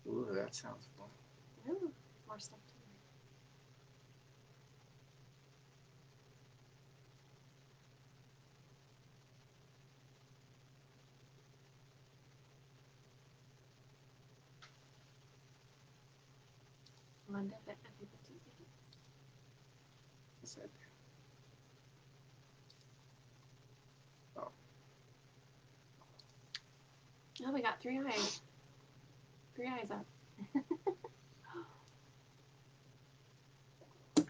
Ooh, that sounds fun. Ooh, more stuff to do. One bit, I think it's easy. What's that? Oh, Oh, we got 3 eyes. 3 eyes up.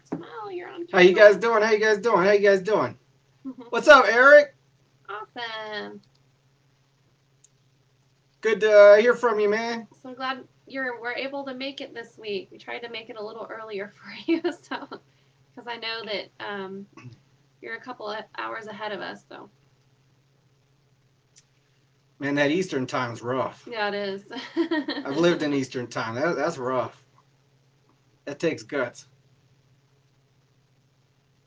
Smile, you're on how you guys camera. doing? How you guys doing? How you guys doing? What's up, Eric? Awesome. Good to hear from you, man. So glad we're able to make it this week. We tried to make it a little earlier for you, so because I know that you're a couple of hours ahead of us. So Man, that Eastern time's rough. yeah, it is. I've lived in Eastern time. That's rough. That takes guts.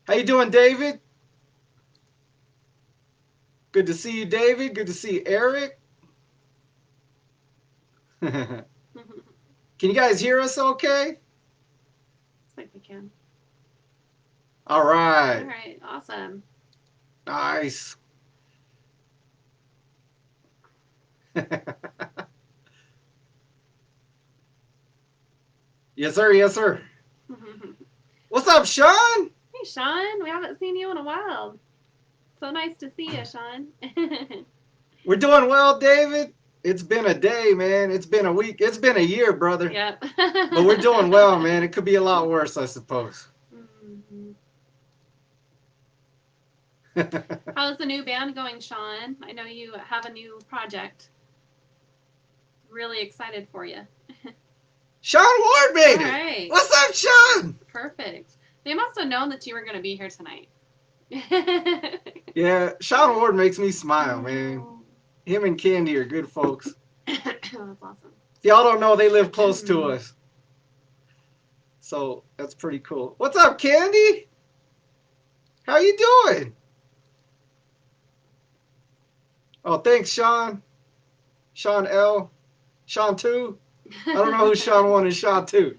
How you doing, David? Good to see you, David. Good to see you, Eric. Can you guys hear us okay? Looks like we can. All All right. right, awesome. Nice. Yes, sir. Yes, sir. Hey, What's up, Sean? Sean, we haven't seen you in a while. So nice to see you, Sean. We're doing well, David. It's been a day, man. It's been a week. It's been a year, brother. Yep. But we're doing well, man. It could be a lot worse, I suppose. Mhm. How's the new band going, Sean? I know you have a new project. Really excited for you. Sean Ward All made it. right. What's up, Sean? Perfect. They must have known that you were going to be here tonight. Yeah, Sean Ward makes me smile, man. Him and Candy are good folks. That's awesome. If y'all don't know, they live close to us. So that's pretty cool. What's up, Candy? How you doing? Oh, thanks, Sean. Sean L. Sean 2. I don't know who Sean 1 and Sean 2.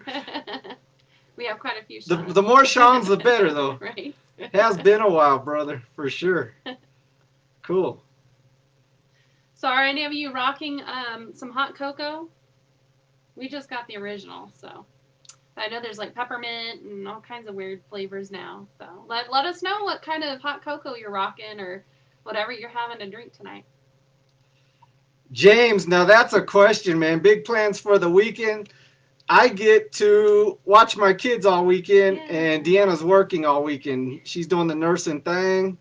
We have quite a few The, Seans. the more Sean's, the better, though. Right? Has been a while, brother, for sure. Cool. So, are any of you rocking some hot cocoa? We just got the original, so I know there's like peppermint and all kinds of weird flavors now. So let us know what kind of hot cocoa you're rocking or whatever you're having to drink tonight. James, now that's a question, man. Big plans for the weekend. I get to watch my kids all weekend, Yeah. and Deanna's working all weekend. She's doing the nursing thing.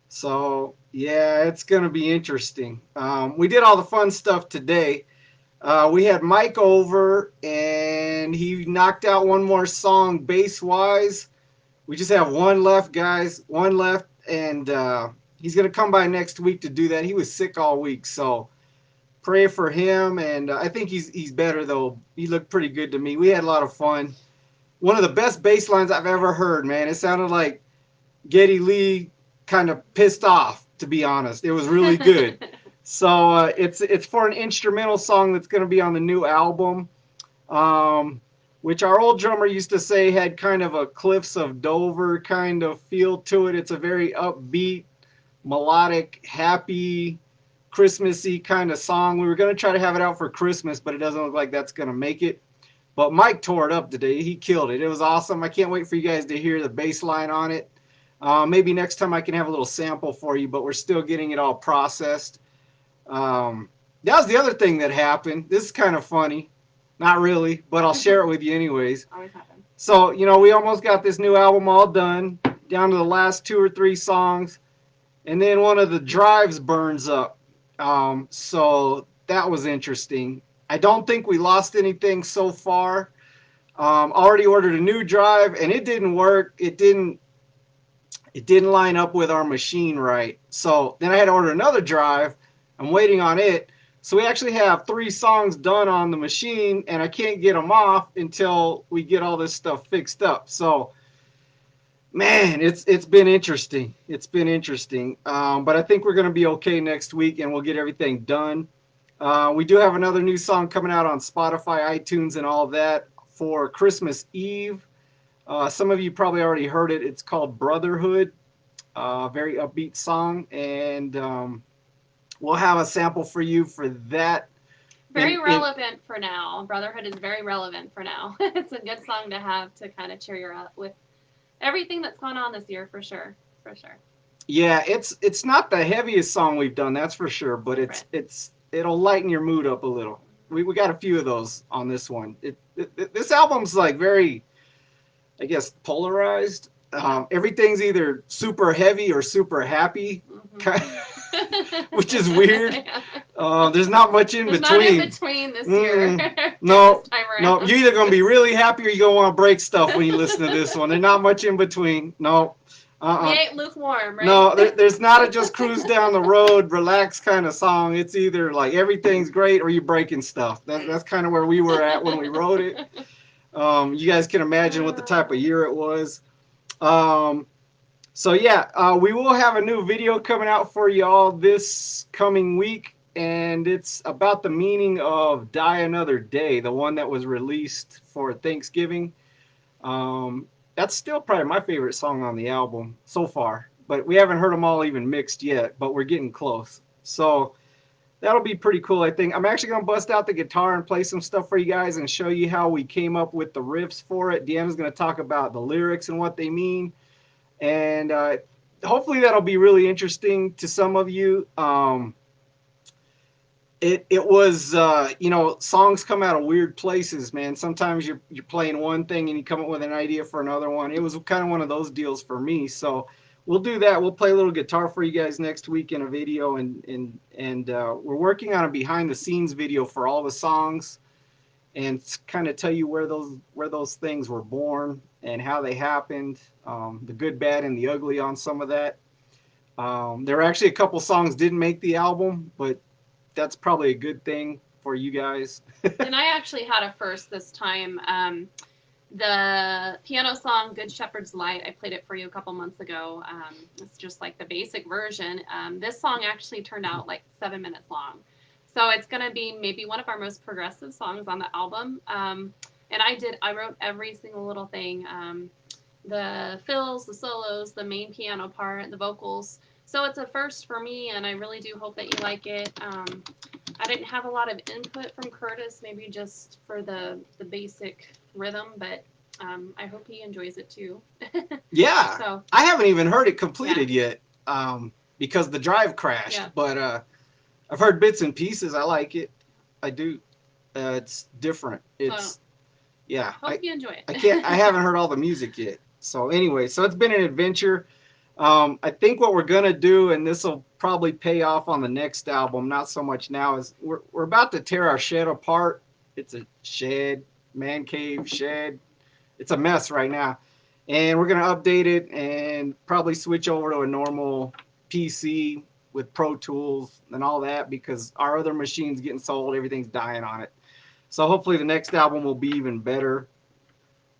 So, yeah, it's going to be interesting. We did all the fun stuff today. We had Mike over, and he knocked out one more song bass wise. We just have one left, guys. One left, and he's going to come by next week to do that. He was sick all week, so pray for him. And I think he's better, though. He looked pretty good to me. We had a lot of fun. One of the best bass lines I've ever heard, man. It sounded like Geddy Lee kind of pissed off, to be honest. It was really good. So it's for an instrumental song that's going to be on the new album, um, which our old drummer used to say had kind of a Cliffs of Dover kind of feel to it. It's a very upbeat, melodic, happy, Christmassy kind of song. We were going to try to have it out for Christmas, but it doesn't look like that's going to make it. But Mike tore it up today. He killed it. It was awesome. I can't wait for you guys to hear the bass line on it. Maybe next time I can have a little sample for you, but we're still getting it all processed. That was the other thing that happened. This is kind of funny. Not really, but I'll share it with you anyways. Always happens. So, we almost got this new album all done, down to the last 2 or 3 songs, and then one of the drives burns up. So that was interesting. I don't think we lost anything so far. Already ordered a new drive, and it didn't work. It didn't line up with our machine right. So then I had to order another drive. I'm waiting on it. So we actually have 3 songs done on the machine, and I can't get them off until we get all this stuff fixed up. So, man, it's been interesting. It's been interesting. But I think we're going to be okay next week, and we'll get everything done. We do have another new song coming out on Spotify, iTunes, and all that for Christmas Eve. Some of you probably already heard it. It's called Brotherhood. Very upbeat song, and we'll have a sample for you for that. Very relevant for now. Brotherhood is very relevant for now. It's a good song to have to kind of cheer you up with everything that's gone on this year, for sure. For sure. Yeah, it's not the heaviest song we've done, that's for sure, but it'll lighten your mood up a little. We got a few of those on this one. This album's like very, I guess, polarized. Everything's either super heavy or super happy, which is weird. Yeah. There's not much in There's between. Not in between this year. No, this time no. around. You're either gonna be really happy or you're gonna want to break stuff when you listen to this one. There's not much in between. No. You ain't lukewarm, right? No, there's not a just cruise down the road, relax kind of song. It's either like everything's great or you're breaking stuff. That's kind of where we were at when we wrote it. You guys can imagine what the type of year it was. So yeah, we will have a new video coming out for y'all this coming week, and it's about the meaning of "Die Another Day," the one that was released for Thanksgiving. That's still probably my favorite song on the album so far, but we haven't heard them all even mixed yet, but we're getting close. So that'll be pretty cool, I think. I'm actually going to bust out the guitar and play some stuff for you guys and show you how we came up with the riffs for it. Deanna's going to talk about the lyrics and what they mean. And hopefully that'll be really interesting to some of you. It was songs come out of weird places, man. Sometimes you're playing one thing and you come up with an idea for another one. It was kind of one of those deals for me. So we'll do that. We'll play a little guitar for you guys next week in a video, and we're working on a behind the scenes video for all the songs, and kind of tell you where those things were born and how they happened, the good, bad, and the ugly on some of that. There were actually a couple songs didn't make the album, but that's probably a good thing for you guys. And I actually had a first this time. The piano song "Good Shepherd's Light," I played it for you a couple months ago. It's just like the basic version. This song actually turned out like 7 minutes long. So it's going to be maybe one of our most progressive songs on the album. And I wrote every single little thing. The fills, the solos, the main piano part, the vocals. So it's a first for me, and I really do hope that you like it. I didn't have a lot of input from Curtis, maybe just for the basic rhythm, but I hope he enjoys it too. Yeah, so I haven't even heard it completed yet because the drive crashed. Yeah. But I've heard bits and pieces. I like it. I do. It's different. It's yeah. Hope you enjoy it. I haven't heard all the music yet. So anyway, so it's been an adventure. I think what we're gonna do, and this will probably pay off on the next album, not so much now, is we're about to tear our shed apart. It's a shed, man cave shed. It's a mess right now, and we're gonna update it and probably switch over to a normal PC with Pro Tools and all that, because our other machine's getting sold, everything's dying on it. So hopefully the next album will be even better.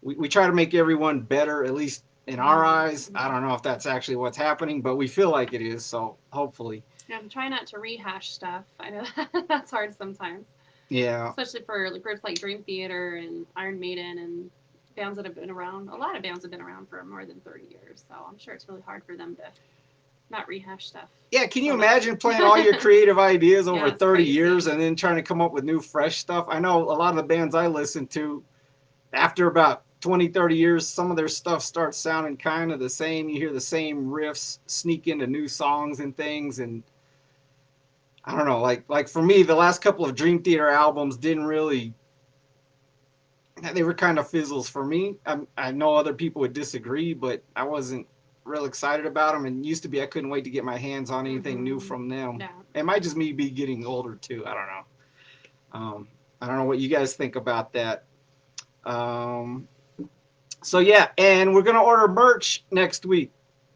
We try to make everyone better, at least in our eyes. I don't know if that's actually what's happening, but we feel like it is, so hopefully. Yeah, I'm trying not to rehash stuff. I know that's hard sometimes. Yeah. Especially for groups like Dream Theater and Iron Maiden and bands that have been around. A lot of bands have been around for more than 30 years, so I'm sure it's really hard for them to not rehash stuff. Yeah, can you imagine playing all your creative ideas over 30 crazy. years and then trying to come up with new, fresh stuff? I know a lot of the bands I listen to, after about 20, 30 years, some of their stuff starts sounding kind of the same. You hear the same riffs sneak into new songs and things, and I don't know, like for me, the last couple of Dream Theater albums didn't really, they were kind of fizzles for me. I know other people would disagree, but I wasn't real excited about them, and used to be I couldn't wait to get my hands on anything new from them. Yeah. It might just me be getting older too. I don't know. I don't know what you guys think about that. So yeah, and we're gonna order merch next week.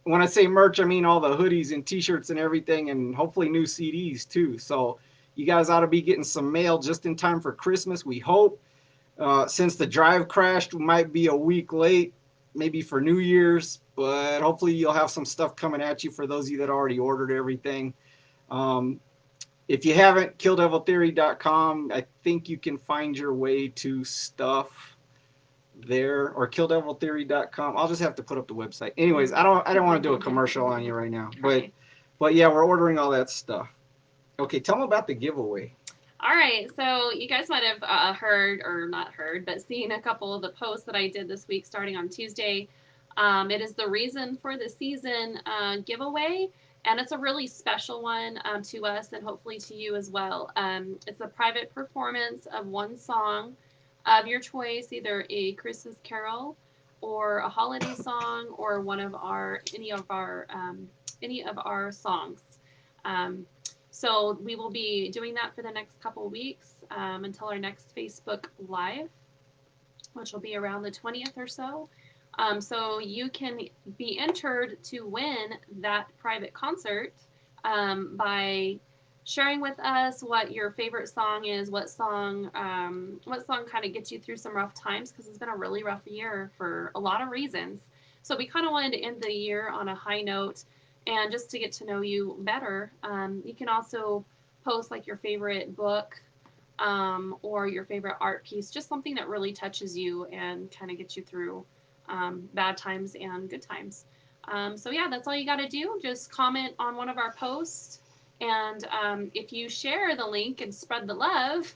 When I say merch, I mean all the hoodies and t-shirts and everything, and hopefully new CDs too. So you guys ought to be getting some mail just in time for Christmas, we hope. Since the drive crashed, we might be a week late, maybe for New Year's, but hopefully you'll have some stuff coming at you for those of you that already ordered everything. If you haven't, KillDevilTheory.com. I think you can find your way to stuff there, or KillDevilTheory.com. I'll just have to put up the website. Anyways, I don't want to do a commercial on you right now, Right. but yeah, we're ordering all that stuff. Okay, tell them about the giveaway. All right, so you guys might have heard, or not heard, but seen a couple of the posts that I did this week starting on Tuesday. It is the Reason for the Season giveaway, and it's a really special one to us and hopefully to you as well. It's a private performance of one song of your choice, either a Christmas carol or a holiday song or one of our any of our songs. Um, so we will be doing that for the next couple of weeks until our next Facebook Live, which will be around the 20th or so. So you can be entered to win that private concert by sharing with us what your favorite song is, what song kind of gets you through some rough times, because it's been a really rough year for a lot of reasons. So we kind of wanted to end the year on a high note and just to get to know you better. You can also post like your favorite book or your favorite art piece, just something that really touches you and kind of gets you through bad times and good times. So yeah, that's all you got to do. Just comment on one of our posts, and if you share the link and spread the love,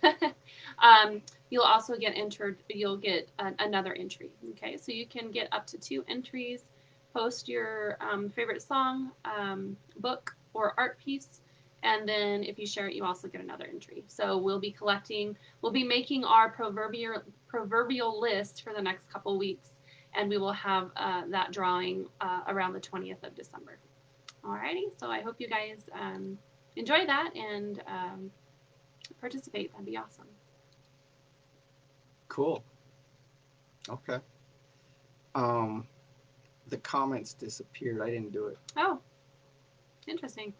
you'll also get entered. You'll get another entry. Okay, so you can get up to 2 entries. Post your favorite song, book, or art piece, and then if you share it, you also get another entry. So we'll be making our proverbial list for the next couple weeks, and we will have that drawing around the 20th of December. Alrighty, so I hope you guys enjoy that and participate. That'd be awesome. Cool. Okay. Um, the comments disappeared. I didn't do it. Oh, interesting.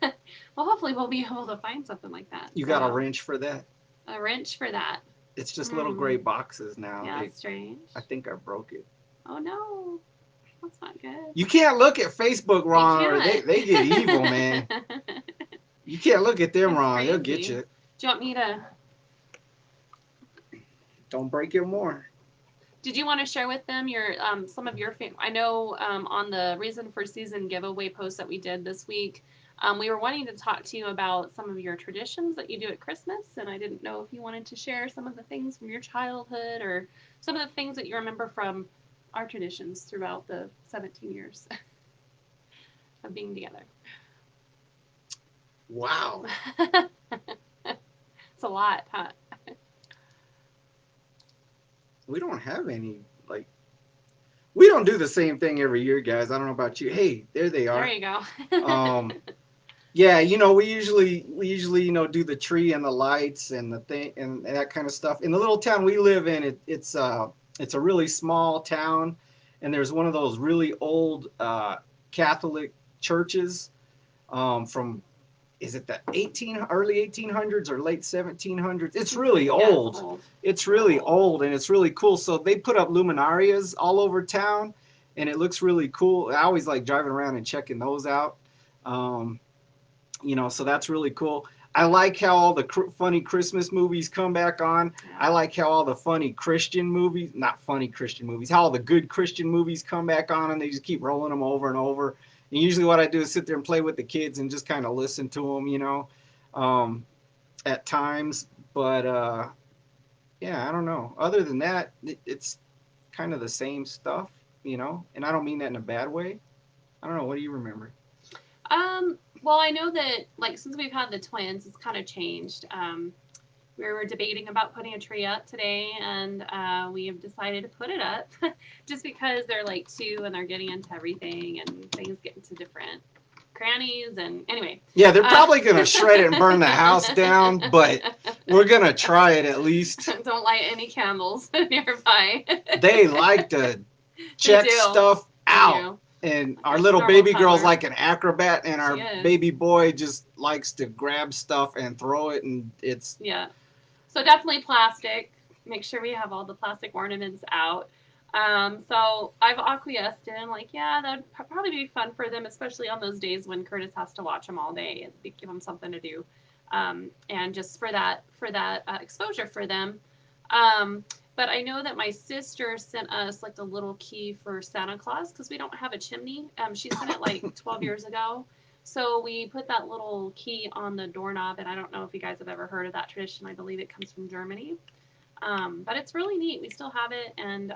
Well, hopefully we'll be able to find something like that. You got a wrench for that? A wrench for that. It's just little gray boxes now. Yeah, that's strange. I think I broke it. Oh no, that's not good. You can't look at Facebook wrong, or they get evil, man. You can't look at them wrong; they'll get you. Do you want me to? Don't break it more. Did you want to share with them your some of your I know on the Reason for Season giveaway post that we did this week, we were wanting to talk to you about some of your traditions that you do at Christmas, and I didn't know if you wanted to share some of the things from your childhood or some of the things that you remember from our traditions throughout the 17 years of being together. Wow. It's a lot, huh? We don't have any, like, we don't do the same thing every year, guys. I don't know about you. Hey, there they are. There you go. Yeah, we usually do the tree and the lights and the thing and that kind of stuff. In the little town we live in, it's a really small town, and there's one of those really old Catholic churches from, is it the early 1800s or late 1700s? It's really old. Yeah, it's really old, and it's really cool. So they put up luminarias all over town, and it looks really cool. I always like driving around and checking those out. So that's really cool. I like how all the funny Christmas movies come back on. Yeah. I like how all the funny Christian movies, not funny Christian movies, how all the good Christian movies come back on, and they just keep rolling them over and over. And usually what I do is sit there and play with the kids and just kind of listen to them, at times. But, yeah, I don't know. Other than that, it's kind of the same stuff, and I don't mean that in a bad way. I don't know. What do you remember? Well, I know that, like, since we've had the twins, it's kind of changed. We were debating about putting a tree up today, and we have decided to put it up just because they're like 2 and they're getting into everything and things get into different crannies. And anyway. Yeah, they're probably going to shred it and burn the house down, but we're going to try it at least. Don't light any candles nearby. They like to check stuff out. And our little baby girl's like an acrobat, and our baby boy just likes to grab stuff and throw it, and it's... Yeah. So definitely plastic. Make sure we have all the plastic ornaments out. So I've acquiesced in, like, yeah, that would probably be fun for them, especially on those days when Curtis has to watch them all day and give them something to do. and just for that exposure for them. But I know that my sister sent us like a little key for Santa Claus because we don't have a chimney. She sent it like 12 years ago. So we put that little key on the doorknob, and I don't know if you guys have ever heard of that tradition. I believe it comes from Germany. But it's really neat. We still have it, and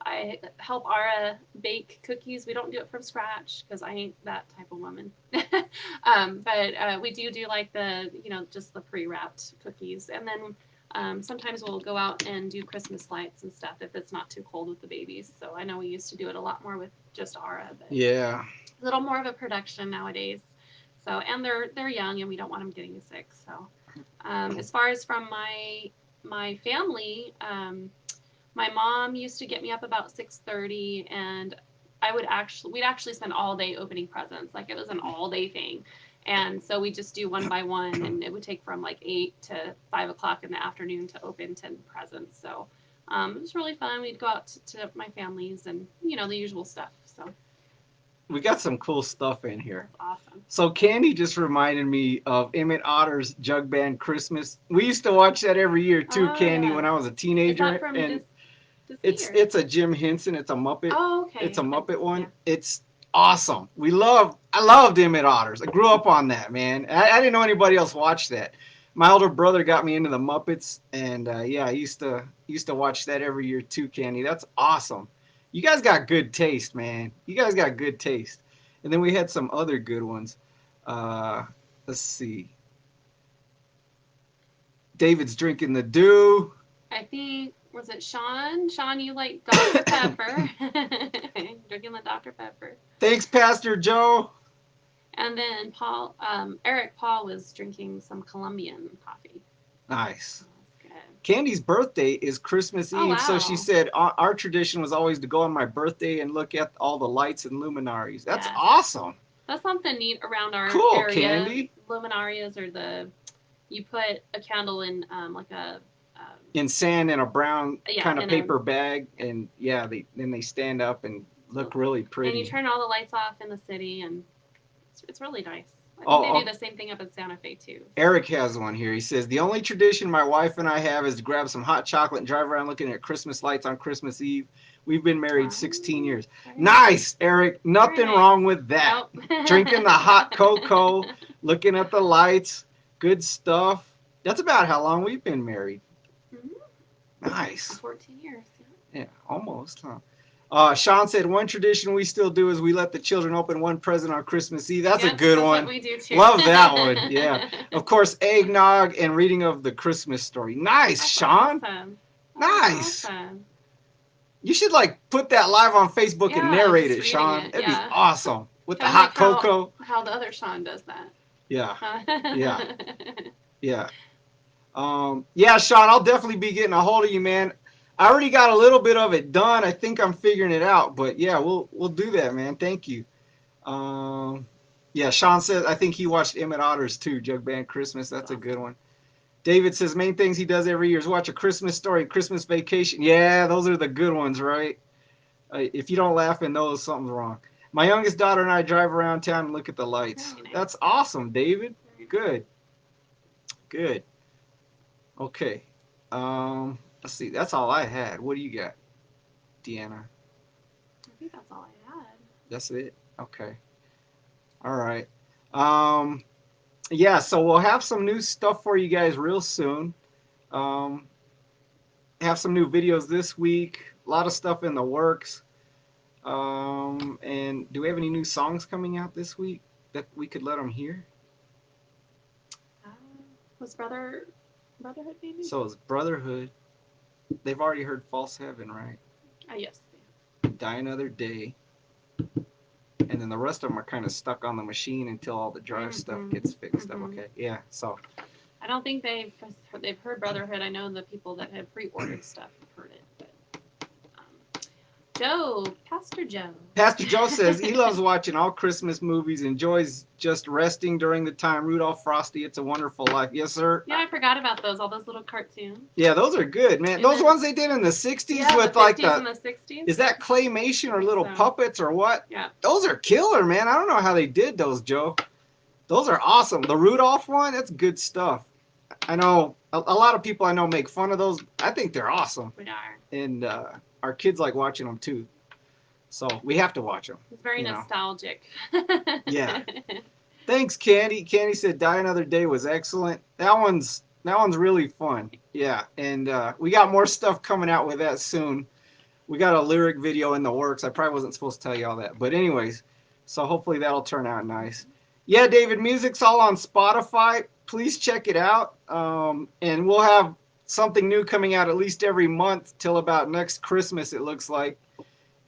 I help Ara bake cookies. We don't do it from scratch because I ain't that type of woman. But we do like the, just the pre-wrapped cookies. And then sometimes we'll go out and do Christmas lights and stuff if it's not too cold with the babies. So I know we used to do it a lot more with just Ara, but Yeah. a little more of a production nowadays. So, and they're young and we don't want them getting sick. So as far as from my family, my mom used to get me up about 6:30, and we'd actually spend all day opening presents. Like it was an all day thing. And so we just do one by one, and it would take from like 8 to 5 o'clock in the afternoon to open 10 presents. So it was really fun. We'd go out to my families and, the usual stuff. So We got some cool stuff in here. that's awesome. So Candy just reminded me of Emmett Otter's Jug Band Christmas. We used to watch that every year too, Oh, Candy, yeah. when I was a Is teenager. that from And Disney? Or? it's a Jim Henson. It's a Muppet. Oh, okay. It's a Muppet one. Yeah. It's awesome. I loved Emmett Otters. I grew up on that, man. I didn't know anybody else watched that. My older brother got me into the Muppets, and yeah, I used to watch that every year too, Candy. That's awesome. You guys got good taste, man. You guys got good taste. And then we had some other good ones. Uh, let's see. David's drinking the dew. I think, was it Sean? Sean, you like Dr. Pepper. Drinking the Dr. Pepper. Thanks, Pastor Joe. And then Eric Paul was drinking some Colombian coffee. Nice. That's good. Candy's birthday is Christmas Eve, Oh, wow. so she said our tradition was always to go on my birthday and look at all the lights and luminaries. That's Yes. awesome. That's something neat around our Cool, area. Candy. Luminarias are you put a candle in like a In sand in a brown kind of in paper bag, and yeah, then they stand up and look really pretty. And you turn all the lights off in the city, and it's really nice. I think they do the same thing up in Santa Fe too. Eric has one here. He says the only tradition my wife and I have is to grab some hot chocolate and drive around looking at Christmas lights on Christmas Eve. We've been married 16 years. Nice, Eric. Nothing wrong with that. Nope. Drinking the hot cocoa, looking at the lights, good stuff. That's about how long we've been married. Mm-hmm. Nice. 14 years. Yeah, almost, huh? Sean said one tradition we still do is we let the children open one present on Christmas Eve. That's a good one. What we do too. Love that one. Yeah. Of course, eggnog and reading of the Christmas story. Nice, That's Sean. Awesome. Nice. Awesome. You should put that live on Facebook and narrate it, Sean. That'd be awesome. With the hot cocoa. How the other Sean does that. Yeah. Yeah. Yeah. Yeah, Sean, I'll definitely be getting a hold of you, man. I already got a little bit of it done. I think I'm figuring it out, but yeah, we'll do that, man. Thank you. Yeah, Sean says I think he watched Emmett Otter's too, Jug Band Christmas. That's a good one. David says main things he does every year is watch A Christmas Story, Christmas Vacation. Yeah, those are the good ones, right? If you don't laugh in those, something's wrong. My youngest daughter and I drive around town and look at the lights. Nice. That's awesome, David. Good. Good. Okay. Let's see. That's all I had. What do you got, Deanna? I think that's all I had. That's it? Okay. All right. Yeah, so we'll have some new stuff for you guys real soon. Have some new videos this week. A lot of stuff in the works. And do we have any new songs coming out this week that we could let them hear? Was Brotherhood maybe? So it's Brotherhood. They've already heard False Heaven, right? Yes. Die Another Day. And then the rest of them are kind of stuck on the machine until all the drive stuff gets fixed up. Okay, yeah, so. I don't think they've heard Brotherhood. I know the people that have pre-ordered stuff have heard it. But Pastor Joe. Pastor Joe says he loves watching all Christmas movies, enjoys just resting during the time. Rudolph, Frosty, It's a Wonderful Life. Yes, sir. Yeah, I forgot about those. All those little cartoons. Yeah, those are good, man. Those ones they did in the 60s with the 50s and the 60s. Is that claymation or little puppets or what? Yeah. Those are killer, man. I don't know how they did those, Joe. Those are awesome. The Rudolph one, that's good stuff. I know a lot of people I know make fun of those. I think they're awesome, We are. and our kids like watching them too. So we have to watch them. It's very You know. nostalgic. Yeah. Thanks, Candy. Candy said Die Another Day was excellent. That one's really fun. Yeah, and we got more stuff coming out with that soon. We got a lyric video in the works. I probably wasn't supposed to tell you all that, but anyways, so hopefully that'll turn out nice. Yeah, David, music's all on Spotify. Please check it out, and we'll have something new coming out at least every month till about next Christmas. It looks like.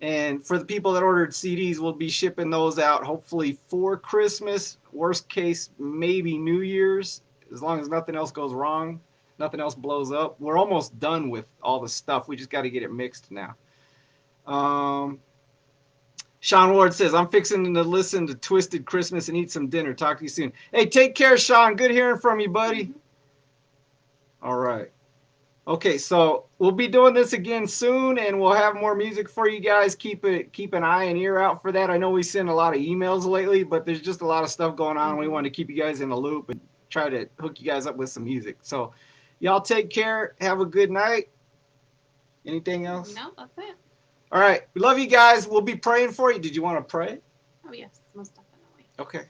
And for the people that ordered CDs, we'll be shipping those out hopefully for Christmas. Worst case, maybe New Year's, as long as nothing else goes wrong, nothing else blows up. We're almost done with all the stuff. We just got to get it mixed now. Um, Sean Ward says, I'm fixing to listen to Twisted Christmas and eat some dinner. Talk to you soon. Hey, take care, Sean. Good hearing from you, buddy. All right. Okay, so we'll be doing this again soon, and we'll have more music for you guys. Keep an eye and ear out for that. I know we send a lot of emails lately, but there's just a lot of stuff going on. We want to keep you guys in the loop and try to hook you guys up with some music. So, y'all take care. Have a good night. Anything else? No, that's it. All right. We love you guys. We'll be praying for you. Did you want to pray? Oh, yes, most definitely. Okay.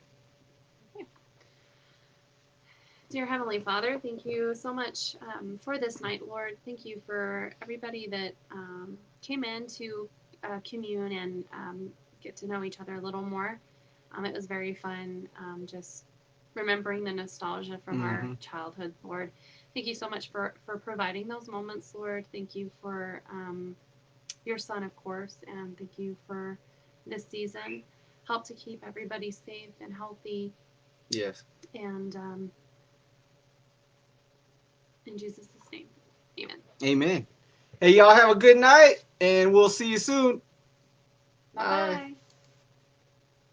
Dear Heavenly Father, thank you so much for this night, Lord. Thank you for everybody that came in to commune and get to know each other a little more. It was very fun, just remembering the nostalgia from our childhood, Lord. Thank you so much for providing those moments, Lord. Thank you for your son, of course, and thank you for this season. Help to keep everybody safe and healthy. Yes. And in Jesus' name, amen. Amen. Hey, y'all have a good night, and we'll see you soon. Bye-bye.